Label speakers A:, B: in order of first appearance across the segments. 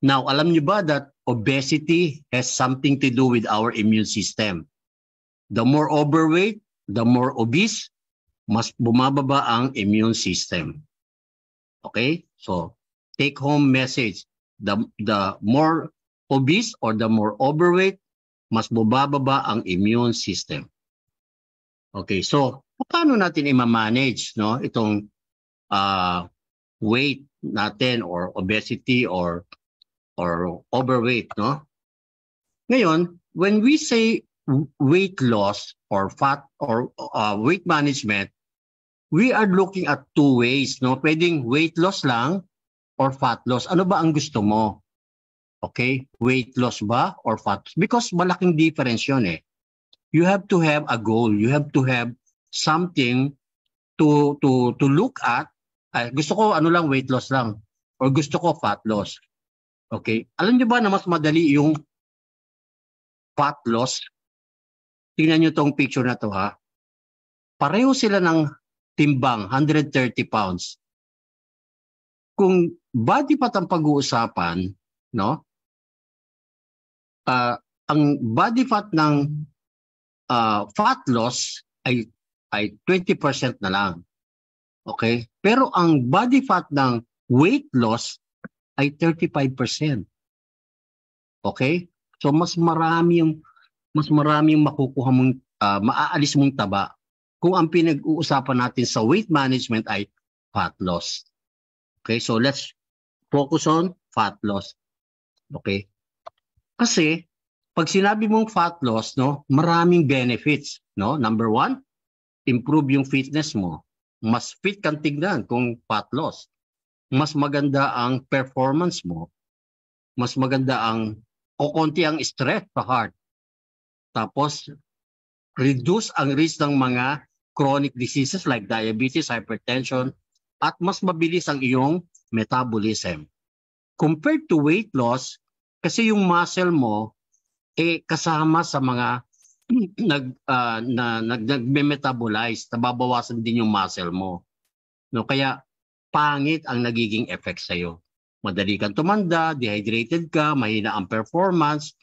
A: Now, alam niyo ba that obesity has something to do with our immune system? The more overweight, the more obese, mas bumababa ang immune system. Okay? So, take home message. The more obese or the more overweight, mas bumababa ang immune system. Okay, so paano natin i-manage, no, itong weight natin or obesity or overweight, no? Ngayon, when we say weight loss or fat or weight management, we are looking at two ways, no? Pwedeng weight loss lang or fat loss. Ano ba ang gusto mo? Okay, weight loss ba or fat loss? Because malaking difference yun eh. You have to have a goal. You have to have something to look at. Gusto ko ano lang, weight loss lang. Or gusto ko fat loss. Okay? Alam niyo ba na mas madali yung fat loss? Tingnan niyo tong picture na to ha. Pareho sila ng timbang, 130 pounds. Kung body fat ang pag-uusapan, no? Ang body fat ng fat loss ay 20% na lang. Okay? Pero ang body fat ng weight loss ay 35%. Okay? So mas marami yung makukuha mong maaalis mong taba kung ang pinag-uusapan natin sa weight management ay fat loss. Okay? So let's focus on fat loss. Okay? Kasi pag sinabi mong fat loss, no, maraming benefits, no? Number one, improve yung fitness mo. Mas fit kang tignan kung fat loss. Mas maganda ang performance mo. Mas maganda ang konti ang stress sa heart. Tapos reduce ang risk ng mga chronic diseases like diabetes, hypertension, at mas mabilis ang iyong metabolism. Compared to weight loss, kasi yung muscle mo kasama sa mga nagme-metabolize, nababawasan din yung muscle mo. No, kaya pangit ang nagiging effect sa iyo. Madali kang tumanda, dehydrated ka, mahina ang performance,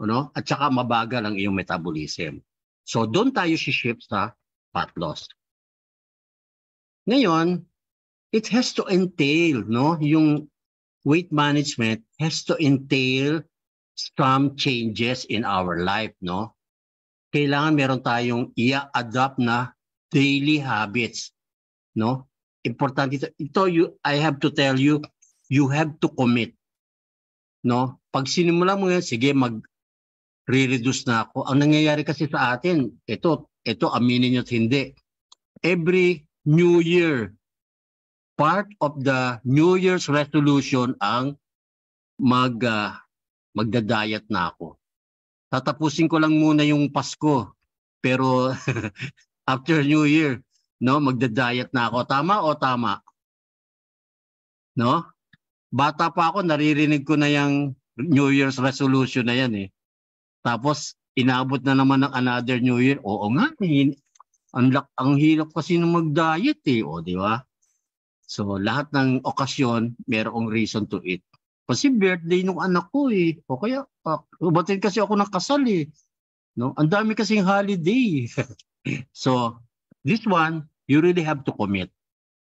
A: no? At saka mabagal ang iyong metabolism. So doon tayo shift sa fat loss. Ngayon, it has to entail, no, yung weight management has to entail some changes in our life, no? Kailangan meron tayong i-adapt na daily habits, no? Importante ito I have to tell you, you have to commit, no? Pag sinimula mo yan, sige, mag-reduce na ako. Ang nangyayari kasi sa atin, ito aminin nyo at hindi. Every New Year, part of the New Year's resolution ang magda-diet na ako. Tatapusin ko lang muna yung Pasko. Pero after New Year, no, magda-diet na ako. Tama o tama? No? Bata pa ako, naririnig ko na yung New Year's resolution na yan eh. Tapos inabot na naman ng another New Year. Oo nga, ang hirap kasi ng mag-diet eh, o di ba? So lahat ng okasyon, merong reason to eat. Kasi birthday nung anak ko eh. O kaya, ubatin kasi ako ng kasal eh. No? Ang dami kasing holiday. So, this one, you really have to commit.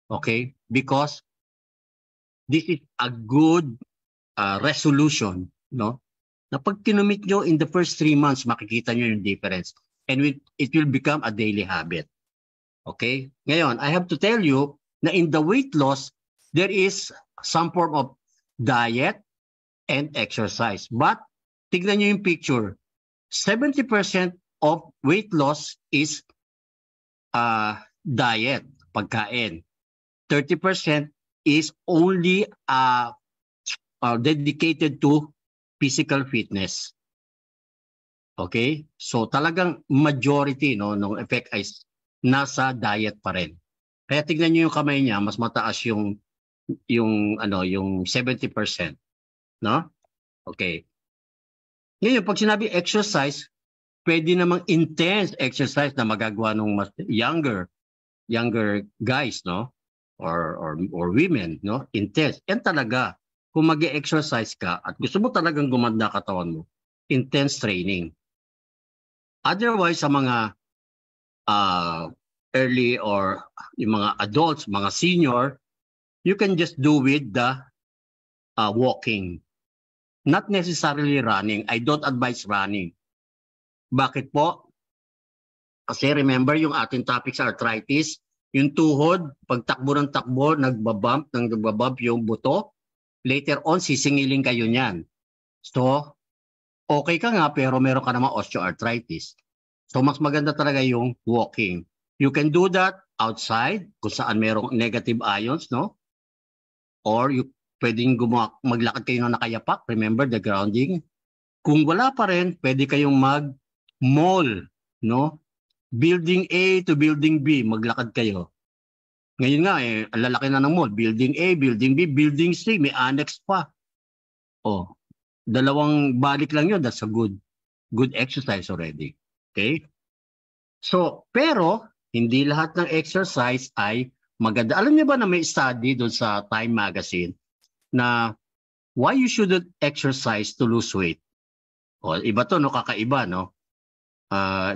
A: Okay? Because this is a good resolution. No? Na pag kinumit nyo in the first 3 months, makikita nyo yung difference. And it will become a daily habit. Okay? Ngayon, I have to tell you na in the weight loss, there is some form of diet and exercise. But, tignan nyo yung picture. 70% of weight loss is diet, pagkain. 30% is only dedicated to physical fitness. Okay? So, talagang majority ng effect ay nasa diet pa rin. Kaya tignan nyo yung kamay niya, mas mataas yung 70%, no? Okay. Ngayon, pag sinabi exercise, pwede namang intense exercise na magagawa ng younger guys, no? Or women, no? Intense. Yan talaga. kung mag-exercise ka at gusto mo talagang gumanda katawan mo, intense training. Otherwise, sa mga early or yung mga adults, mga senior, you can just do with the walking. Not necessarily running. I don't advise running. Bakit po? Kasi remember yung ating topic sa arthritis, yung tuhod, pagtakbo ng takbo, nagbabump yung buto. Later on, sisingilin kayo niyan. So, okay ka nga pero meron ka naman osteoarthritis. So, mas maganda talaga yung walking. You can do that outside kung saan merong negative ions, no? Or pwedeng maglakad kayo na nakayapak. Remember the grounding. Kung wala pa rin, pwede kayong mag-mall, no? Building A to Building B, maglakad kayo. Ngayon nga, ang lalaki na ng mall. Building A, Building B, Building C, may annex pa. Oh, 2 balik lang yun. That's a good exercise already. Okay? So, pero, hindi lahat ng exercise ay maganda. Alam niyo ba na may study doon sa Time Magazine na why you shouldn't exercise to lose weight? O, iba to, no? Kakaiba, no?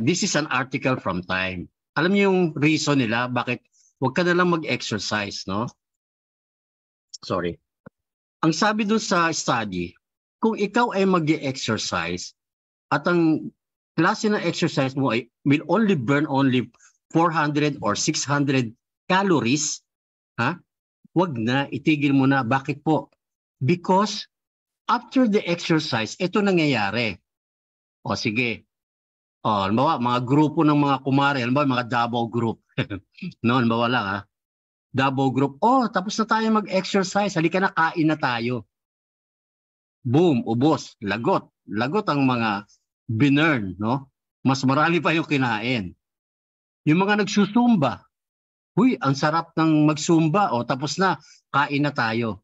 A: This is an article from Time. Alam niyo yung reason nila bakit huwag ka na lang mag-exercise, no? Sorry. Ang sabi dun sa study, kung ikaw ay mag-exercise at ang klase ng exercise mo ay will only burn 400 or 600 calories, wag na, itigil mo na. Bakit po? Because after the exercise, ito nangyayari. O sige, halimbawa, mga grupo ng mga kumare, halimbawa, mga Davao group. No, halimbawa lang Davao group, tapos na tayo mag-exercise, halika na, kain na tayo. Boom, ubos, lagot. Lagot ang mga binurn, no? Mas marami pa yung kinain. Yung mga nagsusumba, huy, ang sarap ng magsumba, tapos na, kain na tayo.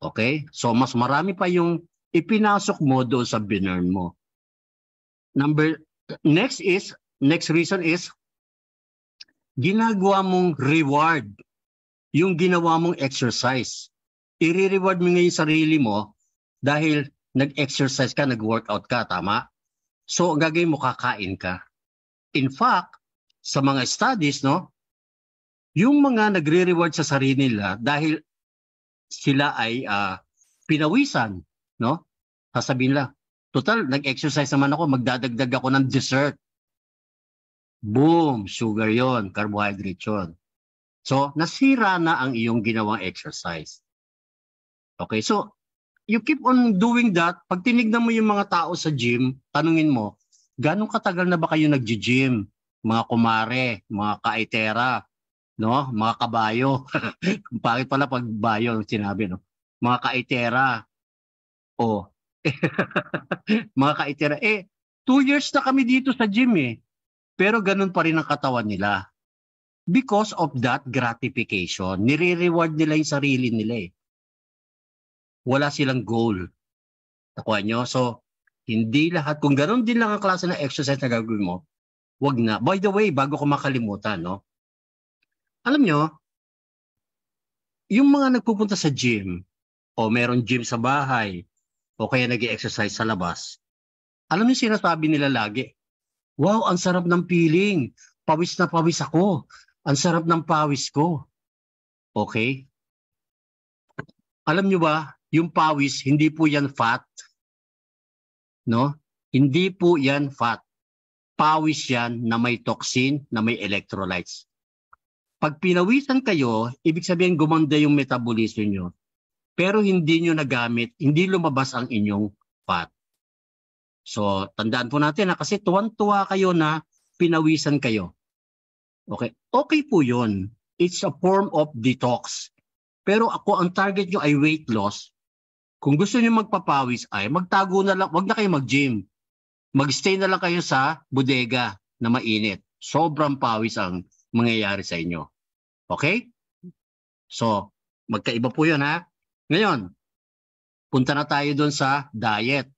A: Okay? So, mas marami pa yung ipinasok mo doon sa binurn mo. Next reason is, ginagawa mong reward yung ginawa mong exercise. I-reward mo ngayon sarili mo dahil nag-exercise ka, nag-workout ka, tama? So, ang gagawin mo, kakain ka. In fact, sa mga studies, no, yung mga nagre-reward sa sarili nila dahil sila ay pinawisan, no? Sasabihin nila, total, nag-exercise naman ako, magdadagdag ako ng dessert. Boom, sugar yon, carbohydrate yon. So, nasira na ang iyong ginawang exercise. Okay, so, you keep on doing that. Pag tinignan mo yung mga tao sa gym, tanungin mo, ganong katagal na ba kayo nag-gym? Mga kumare, mga kaitera, no? Mga kabayo. Bakit pala pag bayo sinabi, no? Mga kaitera. Mga kaitera. 2 years na kami dito sa gym Pero ganun pa rin ang katawan nila. Because of that gratification, nire-reward nila yung sarili nila Wala silang goal. Nakuha nyo? So, hindi lahat. Kung ganun din lang ang klase ng exercise na gagawin mo, wag na. By the way, bago ko makalimutan, no? Alam nyo, yung mga nagpupunta sa gym, o meron gym sa bahay, o kaya nag-exercise sa labas, alam nyo sinasabi nila lagi, wow, ang sarap ng feeling. Pawis na pawis ako. Ang sarap ng pawis ko. Okay? Alam nyo ba, yung pawis, hindi po yan fat. No? Hindi po yan fat. Pawis yan na may toxin, na may electrolytes. Pag pinawisan kayo, ibig sabihin gumanda yung metabolism nyo. Pero hindi nyo nagamit, hindi lumabas ang inyong fat. So, tandaan po natin kasi tuwan-tuwa kayo na pinawisan kayo. Okay? Okay po yun. It's a form of detox. Pero ako, ang target nyo ay weight loss. Kung gusto nyo magpapawis ay magtago na lang, wag na kayo mag-gym. Mag-stay na lang kayo sa bodega na mainit. Sobrang pawis ang mangyayari sa inyo. Okay? So, magkaiba po yun Ngayon, punta na tayo doon sa diet.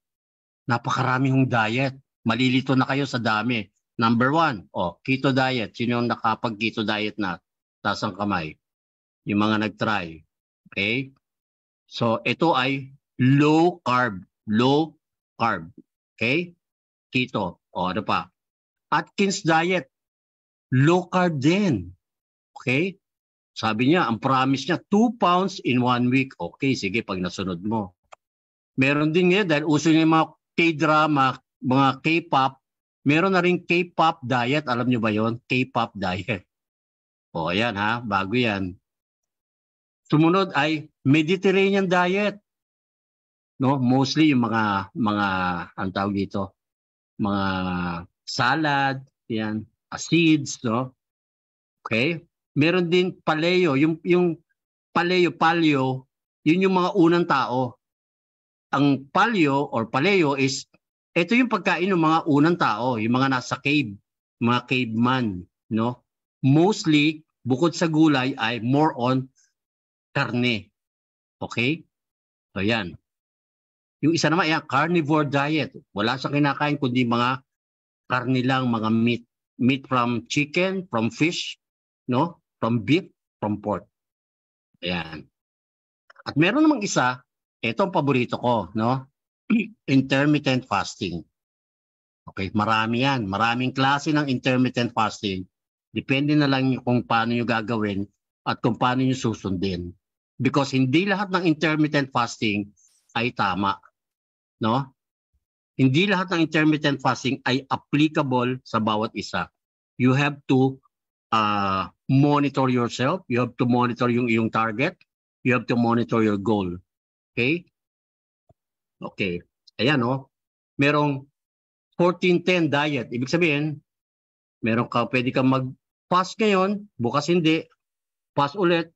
A: Napakarami hong diet. Malilito na kayo sa dami. Number 1, keto diet. Sino yung nakapag-keto diet na? Taas ang kamay. Yung mga nag-try. Okay? So ito ay low carb. Low carb. Okay? Keto. O ano pa? Atkins diet. Low carb din. Okay? Sabi niya, ang promise niya, 2 pounds in 1 week. Okay, sige, pag nasunod mo. Meron din ngayon, dahil uso niya yung mga K-drama, mga K-pop, meron na rin K-pop diet. Alam niyo ba yon? K-pop diet. O, ayan ha, bago yan. Sumunod ay Mediterranean diet. No, mostly yung mga ang tawag dito, mga salad, yan, seeds, no? Okay? Meron din paleo, yung paleo, yun yung mga unang tao. Ang paleo is ito yung pagkain ng mga unang tao, yung mga nasa cave, mga caveman, no? Mostly bukod sa gulay ay more on karne. Okay? So yan. Yung isa naman, yan, carnivore diet. Wala siyang kinakain kundi mga karne lang, mga meat. Meat from chicken, from fish, no? From beef, from pork. Ayan. At meron namang isa, ito ang paborito ko, no? Intermittent fasting. Okay, marami yan. Maraming klase ng intermittent fasting. Depende na lang kung paano nyo gagawin at kung paano nyo susundin. Because hindi lahat ng intermittent fasting ay tama. No? Hindi lahat ng intermittent fasting ay applicable sa bawat isa. You have to monitor yourself. You have to monitor yung iyong target. You have to monitor your goal. Okay? Okay. Ayan, no? Merong 14-10 diet. Ibig sabihin, pwede kang mag-fast ngayon, bukas hindi. Fast ulit,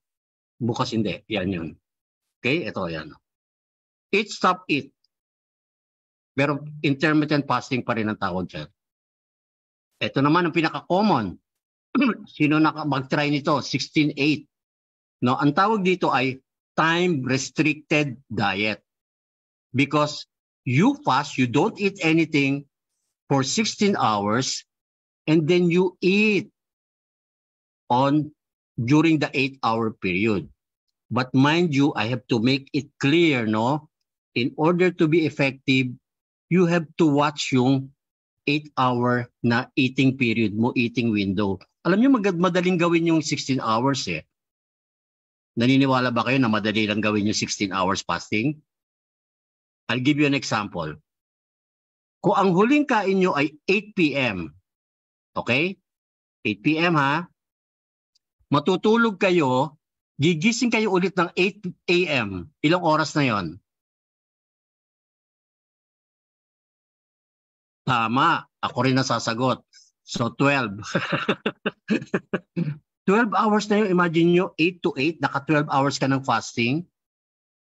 A: bukas hindi. Yan yun. Okay? Ito, yan. Eat, stop, eat. Pero intermittent fasting pa rin ang tawag dyan. Ito naman ang pinaka-common. Sino mag-try nito? 16-8. No, ang tawag dito ay time-restricted diet. Because you fast, you don't eat anything for 16 hours, and then you eat during the 8-hour period. But mind you, I have to make it clear, no? In order to be effective, you have to watch yung 8-hour na eating period mo, eating window. Alam niyo, madaling gawin yung 16 hours eh. Naniniwala ba kayo na madali lang gawin yung 16 hours fasting? I'll give you an example. Kung ang huling kain nyo ay 8 p.m., okay? 8 p.m. ha? Matutulog kayo, gigising kayo ulit ng 8 a.m. Ilang oras na yon? Tama. Ako rin nasasagot. So, 12. 12 hours na yun. Imagine nyo, 8 to 8, naka 12 hours ka ng fasting.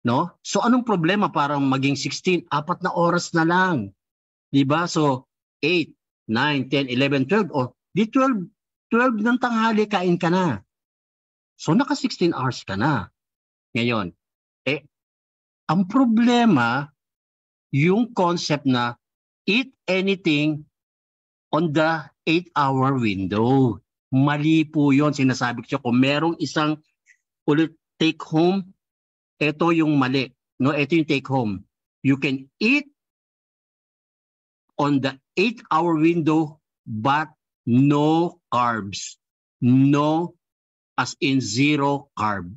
A: No? So, anong problema para maging 16? 4 na oras na lang. Diba? So, 8, 9, 10, 11, 12. O, di 12 ng tanghali, kain ka na. So, naka 16 hours ka na. Ngayon, ang problema, yung concept na eat anything on the 8-hour window. Mali po yun. Sinasabi ko siya, kung merong isang ulit take home, ito yung mali. No, ito yung take home. You can eat on the 8-hour window, but no carbs. No, as in zero carb.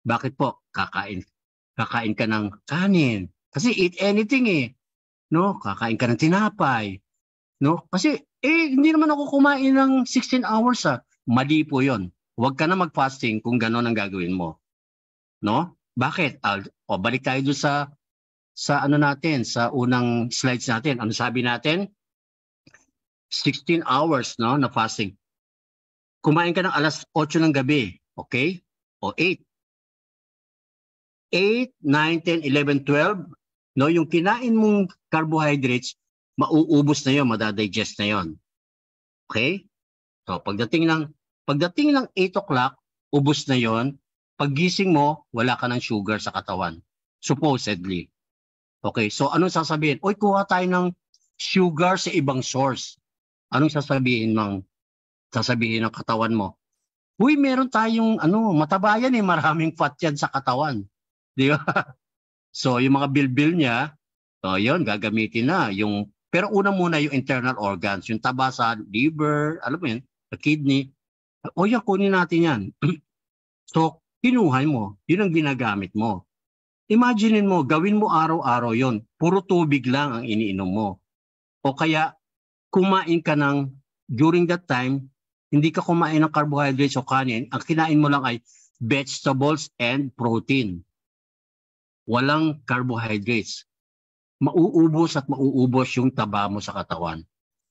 A: Bakit po? Kakain ka ng kanin. Kasi eat anything eh. No, kakain ka ng tinapay. No? Kasi hindi naman ako kumain ng 16 hours ah. Mali po 'yon. Huwag ka na mag-fasting kung gano'n ang gagawin mo. No? Bakit? Balik tayo doon sa ano natin, sa unang slides natin. Ano sabi natin? 16 hours no na fasting. Kumain ka ng alas 8 ng gabi, okay? O 8. 8, 9, 10, 11, 12, no, yung kinain mong carbohydrates, mauubos na 'yon, madadigest na 'yon. Okay? So pagdating ng 8 o'clock, ubos na 'yon. Paggising mo, wala ka ng sugar sa katawan. Supposedly. Okay, so anong sasabihin? Oy, kuha tayo ng sugar sa ibang source. Anong sasabihin ng katawan mo? Uy, meron tayong mataba yan eh, maraming fat yan sa katawan. Di ba? So, yung mga bilbil niya, so yun, gagamitin na. Pero una muna yung internal organs, yung taba sa liver, alam mo yun, sa kidney. O yan, kunin natin yan. So, kinuha mo. Yun ang ginagamit mo. Imaginein mo, gawin mo araw-araw yon. Puro tubig lang ang iniinom mo. O kaya, kumain ka during that time, hindi ka kumain ng carbohydrates o kanin, ang kinain mo lang ay vegetables and protein. Walang carbohydrates. Mauubos at mauubos yung taba mo sa katawan.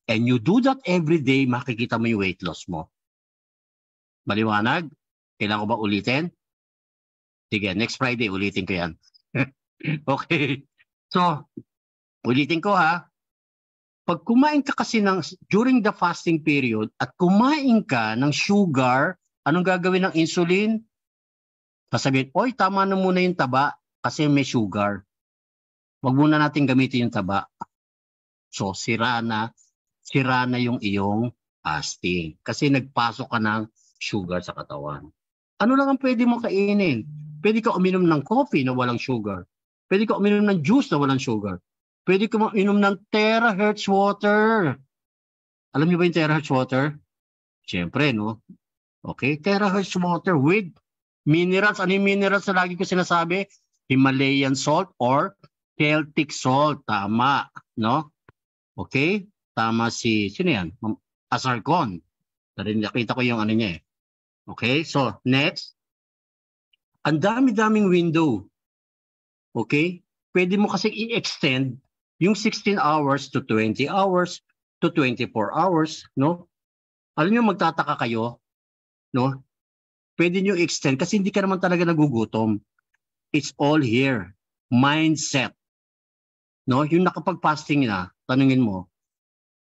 A: And you do that every day, makikita mo yung weight loss mo. Maliwanag? Kailangan ko ba ulitin? Sige, next Friday ulitin ko yan. Okay. So, ulitin ko ha. Pag kumain ka kasi during the fasting period at kumain ka ng sugar, anong gagawin ng insulin? Sasabihin, oy, tama na muna yung taba kasi may sugar. Wag muna natin gamitin yung taba. So, sira na yung iyong fasting. Kasi nagpasok ka ng sugar sa katawan. Ano lang ang pwede mo kainin? Pwede ka uminom ng coffee na walang sugar. Pwede ka uminom ng juice na walang sugar. Pwede ka uminom ng terahertz water. Alam niyo ba yung terahertz water? Siyempre, no? Okay, terahertz water with minerals. Ano yung minerals na lagi ko sinasabi? Himalayan salt or Celtic salt. Tama, no? Okay? Tama sino yan? Asarcon. Nakita ko yung ano niya eh. Okay, so next. Ang dami-daming window. Okay? Pwede mo kasi i-extend yung 16 hours to 20 hours to 24 hours, no? Alam niyo, magtataka kayo, no? Pwede niyo extend kasi hindi ka naman talaga nagugutom. It's all here. Mindset. No? Yung nakapag-fasting na, tanungin mo,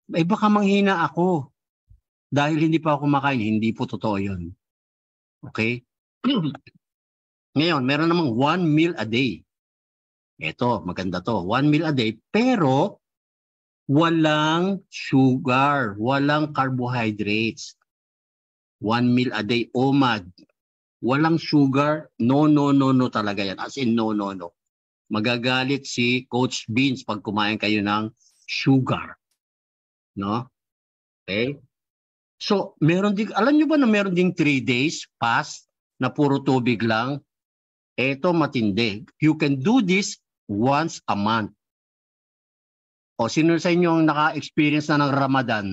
A: baka manghina ako dahil hindi pa ako kumakain. Hindi po totoo yun. Okay? Ngayon, meron namang 1 meal a day. Ito, maganda to. 1 meal a day, pero walang sugar, walang carbohydrates. 1 meal a day, OMAD. Walang sugar, no talaga yan. As in, no. Magagalit si Coach Beans pag kumain kayo ng sugar. No? Okay? So, alam nyo ba na meron ding 3 days fast na puro tubig lang? Ito matindi. You can do this once a month. O, sino sa inyo ang naka-experience na ng Ramadan?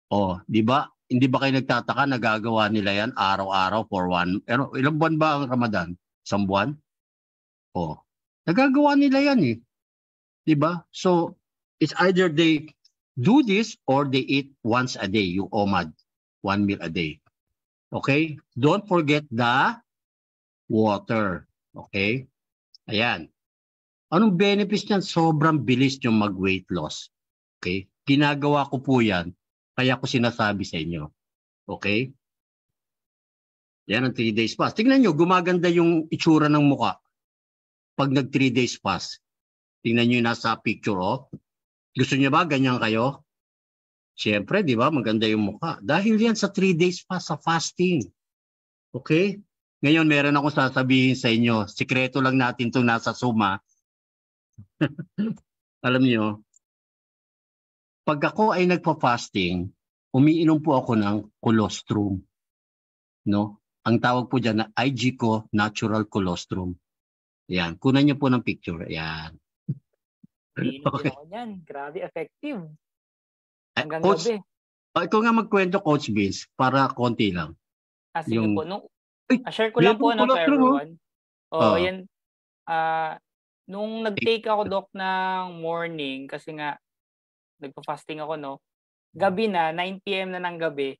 A: O, di ba? Hindi ba kayo nagtataka na gagawa nila yan araw-araw for ilang buwan ba ang Ramadan? 1 buwan? O, nagagawa nila yan eh. Di ba? So, it's either they do this or they eat once a day, yung OMAD. 1 meal a day. Okay? Don't forget the water. Okay? Ayan. Anong benefits niyan? Sobrang bilis yung mag-weight loss. Okay? Ginagawa ko po yan. Kaya ko sinasabi sa inyo. Okay? Yan ang 3 days fast. Tingnan nyo, gumaganda yung itsura ng muka. Pag nag 3 days fast. Tingnan nyo yung nasa picture. Oh. Gusto nyo ba ganyan kayo? Siyempre, di ba? Maganda yung muka. Dahil yan sa 3 days fast, sa fasting. Okay? Ngayon, meron akong sasabihin sa inyo. Sikreto lang natin itong nasa Suma. Alam niyo, pag ako ay nagpa-fasting, umiinom po ako ng colostrum. No? Ang tawag po dyan na IGCO Natural Colostrum. Yan. Kunan niyo po ng picture. Yan.
B: Okay. Ako dyan. Grabe, effective. Hanggang
A: Coach,
B: gabi.
A: Ikaw nga magkwento, Coach Vince, para konti lang.
B: Sige po. Share ko lang po to everyone. Yan. Nung nag-take ako, Doc, ng morning, kasi nga, nagpa-fasting ako, no? Gabi na, 9 p.m. na ng gabi,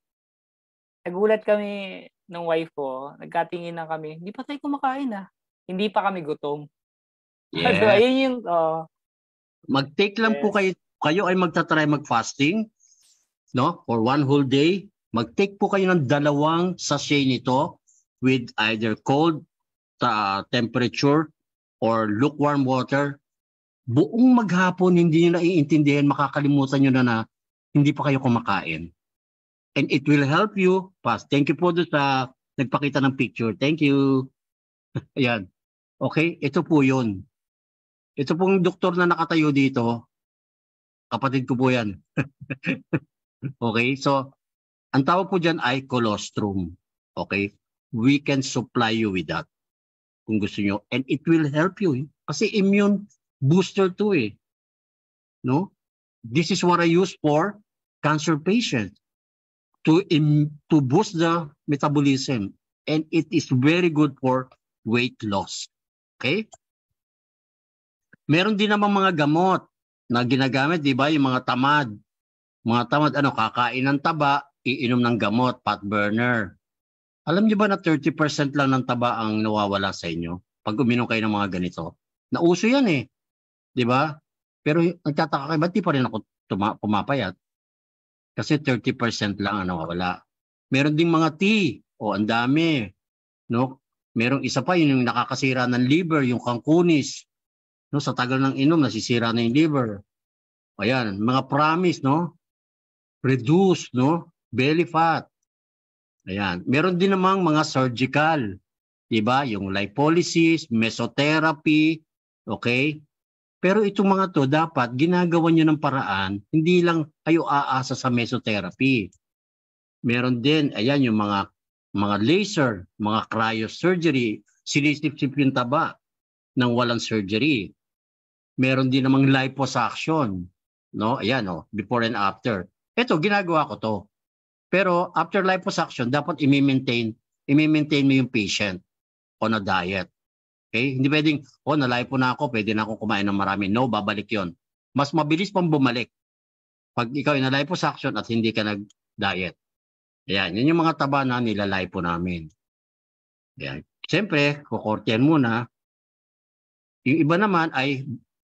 B: nagulat kami ng wife ko, nagkatingin na kami, hindi pa tayo kumakain, Hindi pa kami gutom.
A: Yeah.
B: So, ayun yung...
A: Mag-take lang po kayo ay magta-try mag-fasting, no? For 1 whole day. Mag-take po kayo ng 2 sachet nito with either cold temperature or lukewarm water. Buong maghapon, hindi nyo naiintindihan, makakalimutan nyo na hindi pa kayo kumakain. And it will help you fast. Thank you po doon sa nagpakita ng picture. Thank you. Ayan. Okay? Ito po yun. Ito pong doktor na nakatayo dito, kapatid ko po yan. Okay? So, ang tawag po dyan ay colostrum. Okay? We can supply you with that kung gusto nyo. And it will help you. Kasi immune booster to eh. No? This is what I use for cancer patients to boost the metabolism. And it is very good for weight loss. Okay? Meron din naman mga gamot na ginagamit, di ba? Yung mga tamad. Mga tamad, kakain ng taba, iinom ng gamot, fat burner. Alam niyo ba na 30% lang ng taba ang nawawala sa inyo pag uminom kayo ng mga ganito? Nauso yan eh. Di ba? Pero nagtataka kayo, ba't di pa rin ako pumapayat? Kasi 30% lang ang nawawala. Meron ding mga tea. Ang dami. No? Merong isa pa, yung nakakasira ng liver, yung kangkunis. No, sa tagal ng inom, nasisira na yung liver. Ayan, mga promise, no? Reduce, no? Belly fat. Ayan. Meron din namang mga surgical. Diba? Yung lipolysis, mesotherapy. Okay? Pero itong mga to, dapat ginagawa nyo ng paraan, hindi lang kayo aasa sa mesotherapy. Meron din, ayan, yung mga laser, mga cryosurgery, sinisip-sip yung taba ng walang surgery. Meron din namang liposuction, no? Ayan, before and after. Ito, ginagawa ko to. Pero after liposuction, dapat i-maintain mo yung patient on a diet. Okay? Hindi pwedeng, na-lipo na ako, pwede na ako kumain ng marami. No, babalik yon. Mas mabilis pang bumalik pag ikaw ay na-liposuction at hindi ka nag-diet. Ayan, yun yung mga taba na nilalipo namin. Ayan. Siyempre, kukortihan muna. Yung iba naman ay,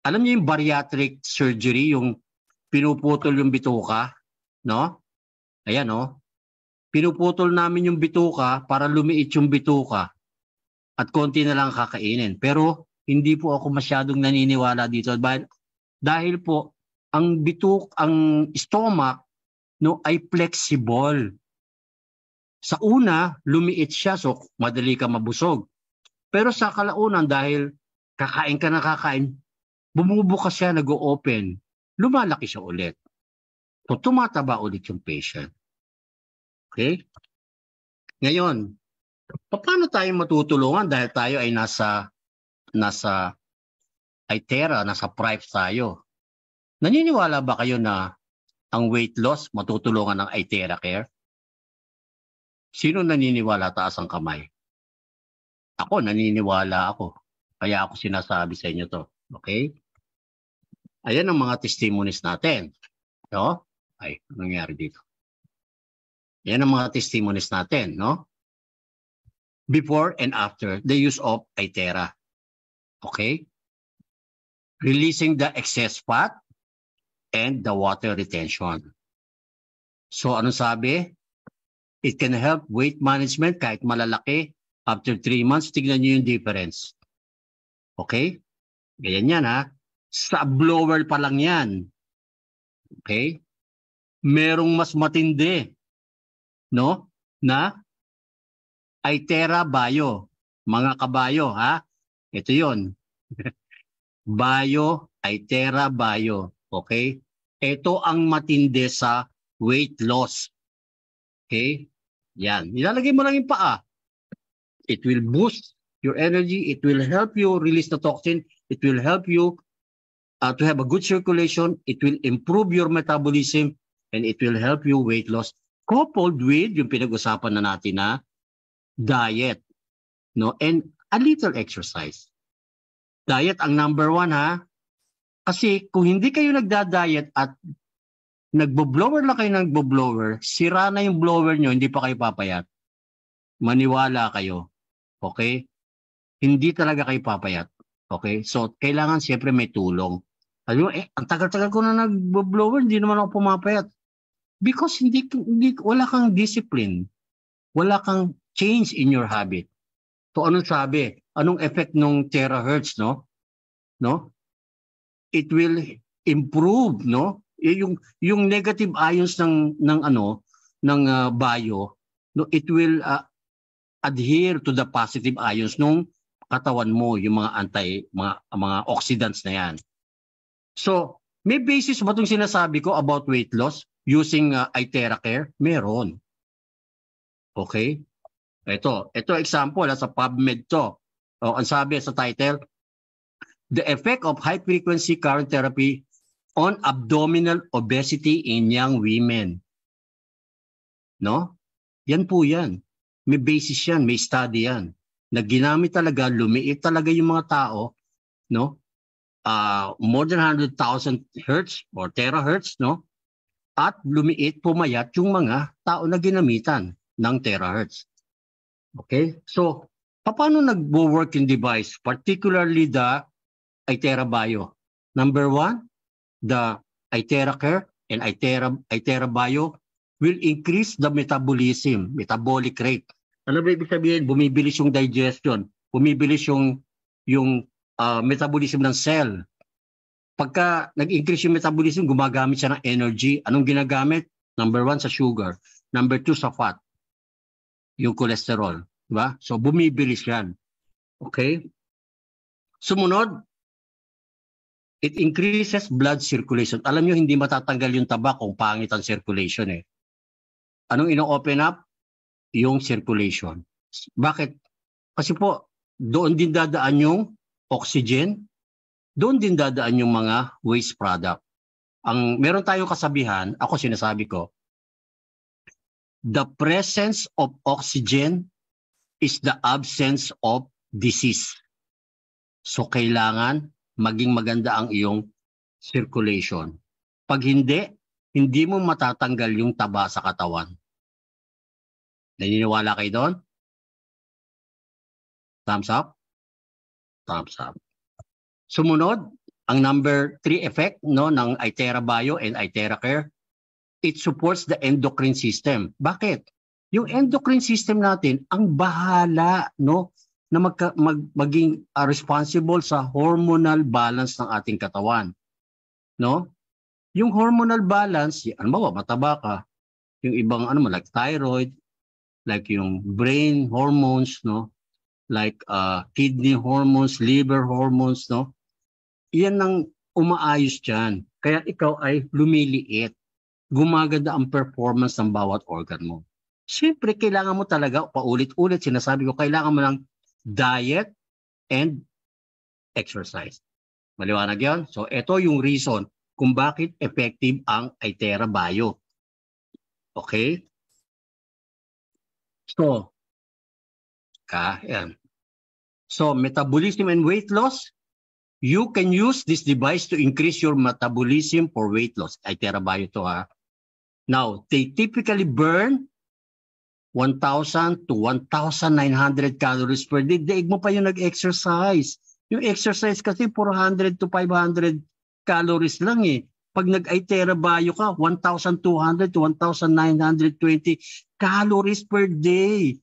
A: alam niyo yung bariatric surgery, yung pinuputol yung bituka, no? Ayan, pinuputol namin yung bituka para lumiit yung bituka at konti na lang kakainin. Pero hindi po ako masyadong naniniwala dito dahil po ang stomach ay flexible. Sa una, lumiit siya, so madali ka mabusog. Pero sa kalaunan, dahil kakain ka na kakain, bumubukas siya, nag-o-open, lumalaki siya ulit. So, tumataba ulit yung patient. Okay? Ngayon, paano tayo matutulungan dahil tayo ay nasa ITERA, nasa PRIVE tayo? Naniniwala ba kayo na ang weight loss matutulungan ng ITERA Care? Sino naniniwala? Taas ang kamay. Ako, naniniwala ako. Kaya ako sinasabi sa inyo to. Okay? Ayan ang mga testimonies natin. No? Ay, anong nangyari dito? Ayan ang mga testimonies natin, no? Before and after the use of ITERA. Okay? Releasing the excess fat and the water retention. So, anong sabi? It can help weight management kahit malalaki. After 3 months, tignan nyo yung difference. Okay? Ganyan yan, ha? Sa blower pa lang yan. Okay? Merong mas matindi, no? Na ITERA Bio. Mga kabayo, ha? Ito yon. Bio, ITERA Bio. Okay? Ito ang matindi sa weight loss. Okay? Yan. Nilalagay mo lang yung paa. It will boost your energy. It will help you release the toxin. It will help you to have a good circulation. It will improve your metabolism. And it will help you weight loss. Coupled with yung pinag-usapan na natin na diet. No? And a little exercise. Diet ang number 1, ha? Kasi kung hindi kayo nagda-diet at nagbo-blower lang kayo ng nagbo-blower, sira na yung blower nyo, hindi pa kayo papayat. Maniwala kayo. Okay? Hindi talaga kayo papayat. Okay? So, kailangan siyempre may tulong. Alam mo, ang tagal-tagal ko na nagbo-blower, hindi naman ako pumapayat. Because wala kang discipline. Wala kang change in your habit. So, anong sabi? Anong effect ng terahertz, no? No? It will improve, no? Yung negative ions ng bio, no, it will adhere to the positive ions ng katawan mo yung mga oxidants na yan. So, may basis ba itong sinasabi ko about weight loss using IteraCare? Meron. Okay? Ito example sa PubMed to. Ang sabi sa title, The Effect of High-Frequency Current Therapy on Abdominal Obesity in Young Women. No? Yan po yan. May basis yan, may study yan. Na ginamit talaga, lumiit talaga yung mga tao, no? More than 100,000 hertz or terahertz, no? At lumiit, pumayat yung mga tao na ginamitan ng terahertz. Okay? So, paano nag-work yung device? Particularly the IteraBio. Number one, the IteraCare and IteraBio will increase the metabolic rate. Ano ba ibig sabihin? Bumibilis yung digestion, bumibilis yung metabolism ng cell. Pagka nag-increase yung metabolism, gumagamit siya ng energy. Anong ginagamit? Number one, sa sugar. Number two, sa fat. Yung cholesterol. Diba? So, bumibilis yan. Okay? Sumunod, it increases blood circulation. Alam nyo, hindi matatanggal yung taba kung pangit ang circulation eh. Anong ino-open up? Yung circulation. Bakit? Kasi po, doon din dadaan yung oxygen, doon din dadaan yung mga waste product. Meron tayong kasabihan, ako sinasabi ko, the presence of oxygen is the absence of disease. So kailangan maging maganda ang iyong circulation. Pag hindi mo matatanggal yung taba sa katawan. Naniniwala kayo doon? Thumbs up? Thumbs up. Sumunod, ang number 3 effect ng IteraBio and IteraCare, it supports the endocrine system. Bakit? Yung endocrine system natin ang bahala na maging responsible sa hormonal balance ng ating katawan. No? Yung hormonal balance, mataba ka, yung ibang like thyroid, like yung brain hormones, like kidney hormones, liver hormones, yan ang umaayos dyan. Kaya ikaw ay lumiliit. Gumaganda ang performance ng bawat organ mo. Siyempre, kailangan mo talaga, paulit-ulit, sinasabi ko, kailangan mo ng diet and exercise. Maliwanag yan? So, ito yung reason kung bakit effective ang IteraBio. Okay? So, yan. So, metabolism and weight loss, you can use this device to increase your metabolism for weight loss. IteraBio to ha. Now, they typically burn 1,000 to 1,900 calories per day. Daig mo pa yung nag-exercise. Yung exercise kasi 400 to 500 calories lang eh. Pag nag-IteraBio ka, 1,200 to 1,920 calories per day.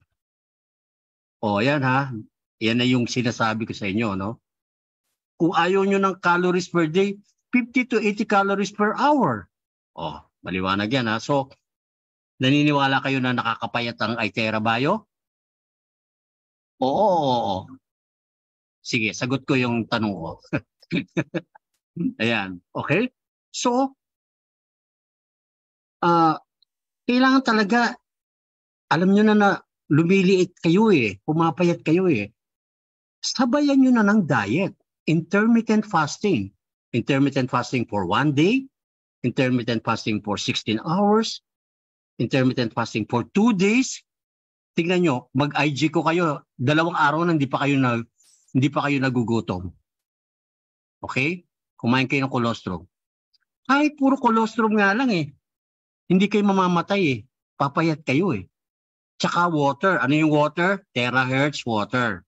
A: O, yan ha. Yan na yung sinasabi ko sa inyo, no? Kung ayaw nyo ng calories per day, 50 to 80 calories per hour. O, maliwanag yan ha. So, naniniwala kayo na nakakapayat ang IteraBio? Oo. Sige, sagot ko yung tanong ko. Ayan, okay? So, kailangan talaga, alam nyo na lumiliit kayo eh, pumapayat kayo eh. Sabayan nyo na ng diet, intermittent fasting. Intermittent fasting for 1 day, intermittent fasting for 16 hours, intermittent fasting for 2 days. Tingnan nyo, mag-IG ko kayo, 2 araw na hindi pa kayo nagugutom. Okay? Kumain kayo ng colostrum. Kahit puro colostrum nga lang eh. Hindi kayo mamamatay eh. Papayat kayo eh. Tsaka water. Ano yung water? Terahertz water.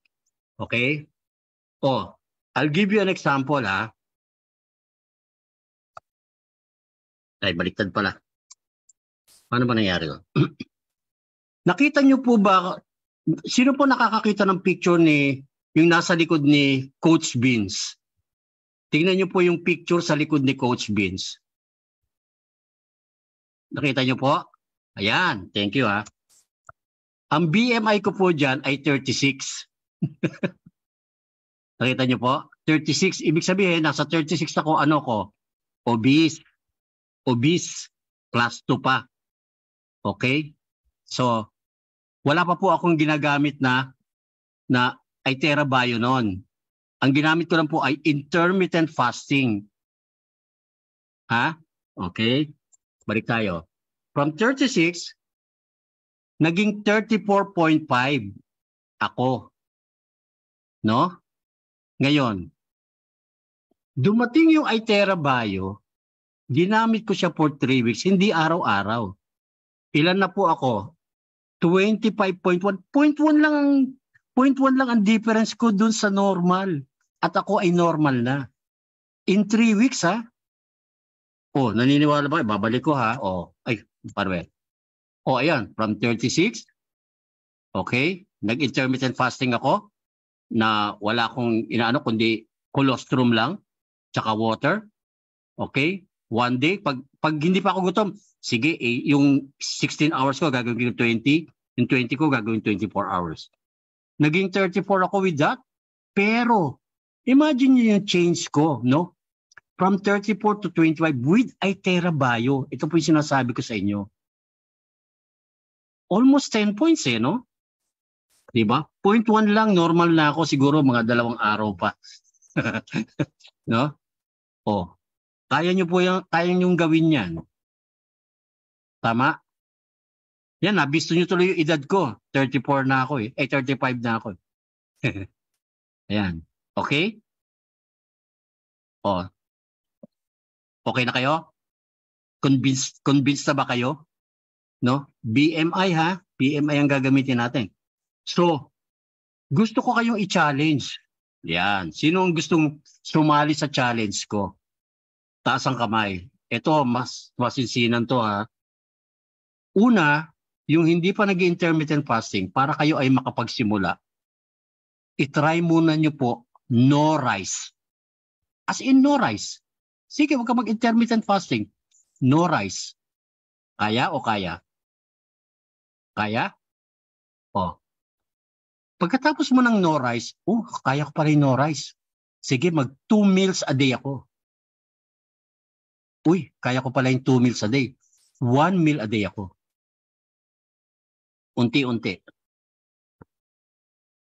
A: Okay? I'll give you an example ha. Ay, baliktad pala. Paano ba nangyari yun? Nakita nyo po ba, sino po nakakakita ng picture yung nasa likod ni Coach Beans? Tingnan nyo po yung picture sa likod ni Coach Beans. Nakita nyo po? Ayan, thank you ha. Ang BMI ko po dyan ay 36. Nakita niyo po? 36, ibig sabihin, nasa 36 ako, ano ko? Obese. Obese. Class 2 pa. Okay? So, wala pa po akong ginagamit na Itera Bio noon. Ang ginamit ko lang po ay intermittent fasting. Ha? Okay? Balik tayo. From 36, naging 34.5 ako. No? Ngayon, dumating yung Itera Bio, ginamit ko siya for 3 weeks, hindi araw-araw. Ilan na po ako? 25.1. 0.1 lang ang difference ko dun sa normal. At ako ay normal na. In 3 weeks, ha? Oh, naniniwala ba? Babalik ko, ha? Oh, ay, parwe. Oh, ayan. From 36, okay, nag-intermittent fasting ako na wala akong inaano kundi colostrum lang, tsaka water. Okay? One day, pag hindi pa ako gutom, sige, yung 16 hours ko gagawin ko 20, yung 20 ko gagawin 24 hours. Naging 34 ako with that. Pero, imagine nyo yung change ko, no? From 34 to 25 with Itera Bio. Ito po yung sinasabi ko sa inyo. Almost 10 points no? Diba? 0.1 lang, normal na ako siguro mga 2 araw pa. No? Oh. Kaya nyo po kaya nyo gawin yan. Tama? Yan, nabisto nyo tuloy yung edad ko. 34 na ako 35 na ako. Ayan. Okay? Oh. Okay na kayo? Convinced na ba kayo? No? BMI ha? BMI ang gagamitin natin. So, gusto ko kayong i-challenge. Yan. Sino ang gustong sumali sa challenge ko? Taas ang kamay. Ito, mas masinsinan to ha. Una, yung hindi pa nag-intermittent fasting, para kayo ay makapagsimula, itry muna nyo po no rice. As in no rice. Sige, huwag ka mag-intermittent fasting. No rice. Kaya o kaya? Kaya? O. Pagkatapos mo ng no rice, kaya ko pa rin no rice. Sige, mag 2 meals a day ako. Uy, kaya ko pala yung 2 meals a day. 1 meal a day ako. Unti-unti.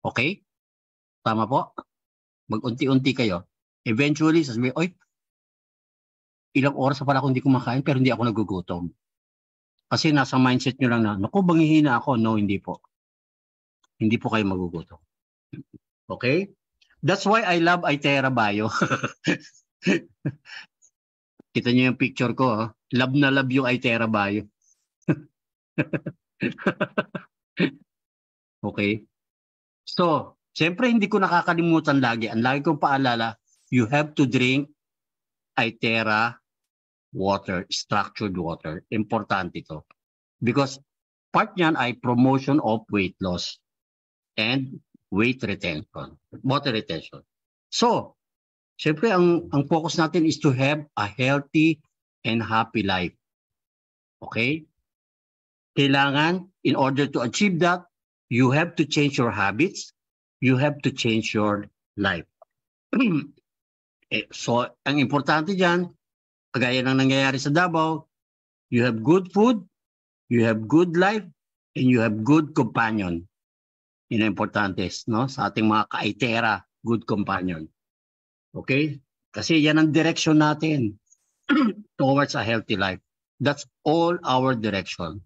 A: Okay? Tama po? Mag-unti-unti kayo. Eventually, sasabihin, ilang oras pa pala ako hindi kumakain pero hindi ako nagugutom. Kasi nasa mindset nyo lang na, naku, bangihina ako. No, hindi po. Hindi po kayo magugutom. Okay? That's why I love Itera Bio. Kita niyo yung picture ko. Oh. Love na love yung Itera Bio. Okay? So, siyempre hindi ko nakakalimutan lagi. Ang lagi kong paalala, you have to drink Itera water, structured water. Importante ito. Because part niyan ay promotion of weight loss and weight retention, water retention. So, siyempre ang focus natin is to have a healthy and happy life. Okay? Kailangan, in order to achieve that, you have to change your habits, you have to change your life. So, ang importante dyan, kagaya ng nangyayari sa Davao, you have good food, you have good life, and you have good companion. Yun ang importante, no? Sa ating mga ka-Itera, good companion. Okay? Kasi yan ang direction natin towards a healthy life. That's all our direction.